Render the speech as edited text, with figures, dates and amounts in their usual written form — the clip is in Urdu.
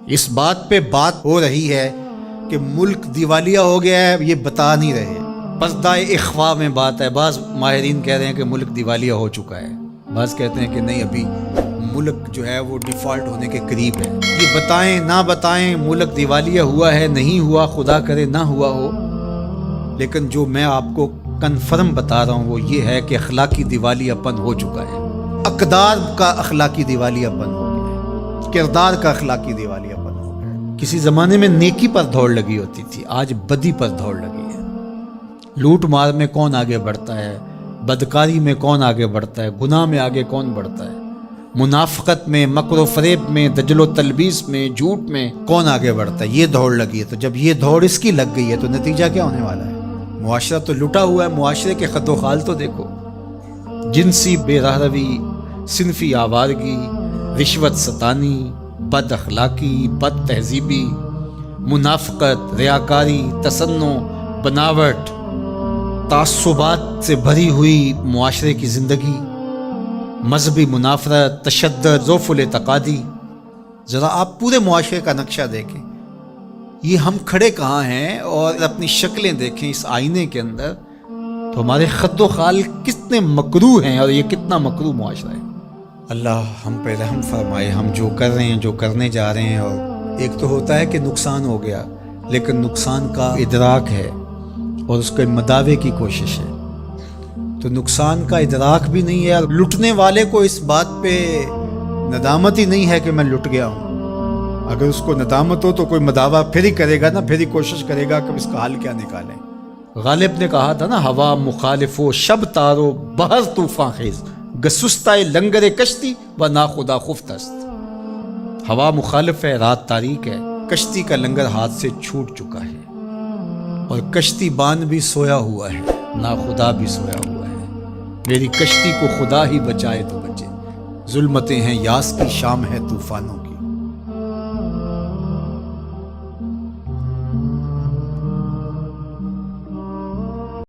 اس بات پہ بات ہو رہی ہے کہ ملک دیوالیہ ہو گیا ہے، یہ بتا نہیں رہے۔ پردہ اخفا میں بات ہے۔ بعض ماہرین کہہ رہے ہیں کہ ملک دیوالیہ ہو چکا ہے، بعض کہتے ہیں کہ نہیں، ابھی ملک جو ہے وہ ڈیفالٹ ہونے کے قریب ہے۔ یہ بتائیں نہ بتائیں ملک دیوالیہ ہوا ہے نہیں ہوا، خدا کرے نہ ہوا ہو، لیکن جو میں آپ کو کنفرم بتا رہا ہوں وہ یہ ہے کہ اخلاقی دیوالیہ پن ہو چکا ہے۔ اقدار کا اخلاقی دیوالیہ پن ہو گیا، کردار کا اخلاقی دیوالیہ پن ہو گیا۔ کسی زمانے میں نیکی پر دوڑ لگی ہوتی تھی، آج بدی پر دوڑ لگی ہے۔ لوٹ مار میں کون آگے بڑھتا ہے، بدکاری میں کون آگے بڑھتا ہے، گناہ میں آگے کون بڑھتا ہے، منافقت میں، مکر و فریب میں، دجل و تلبیس میں، جھوٹ میں کون آگے بڑھتا ہے، یہ دوڑ لگی ہے۔ تو جب یہ دوڑ اس کی لگ گئی ہے تو نتیجہ کیا ہونے والا ہے؟ معاشرہ تو لٹا ہوا ہے۔ معاشرے کے خط و خال تو دیکھو، جنسی بے رہروی، صنفی آوارگی، رشوت ستانی، بد اخلاقی، بد تہذیبی، منافقت، ریاکاری، تصنع، بناوٹ، تعصبات سے بھری ہوئی معاشرے کی زندگی، مذہبی منافرت، تشدد، ضعف الاعتقادی۔ ذرا آپ پورے معاشرے کا نقشہ دیکھیں، یہ ہم کھڑے کہاں ہیں، اور اپنی شکلیں دیکھیں اس آئینے کے اندر، تو ہمارے خد و خال کتنے مکروہ ہیں، اور یہ کتنا مکروہ معاشرہ ہے۔ اللہ ہم پہ رحم فرمائے۔ ہم جو کر رہے ہیں، جو کرنے جا رہے ہیں، اور ایک تو ہوتا ہے کہ نقصان ہو گیا، لیکن نقصان کا ادراک ہے اور اس کے مداوے کی کوشش ہے۔ تو نقصان کا ادراک بھی نہیں ہے، اور لٹنے والے کو اس بات پہ ندامت ہی نہیں ہے کہ میں لٹ گیا ہوں۔ اگر اس کو ندامت ہو تو کوئی مداوع پھر ہی کرے گا نا، پھر ہی کوشش کرے گا کہ اس کا حل کیا نکالیں۔ غالب نے کہا تھا نا، ہوا مخالف و شب تارو بہر طوفان خیز، گسستائے لنگر کشتی و ناخدا خفت است۔ ہوا مخالف ہے، رات تاریک ہے، کشتی کا لنگر ہاتھ سے چھوٹ چکا ہے، اور کشتی بان بھی سویا ہوا ہے، ناخدا بھی سویا ہوا ہے۔ میری کشتی کو خدا ہی بچائے تو بچے، ظلمتیں ہیں یاس کی، شام ہے طوفانوں کی۔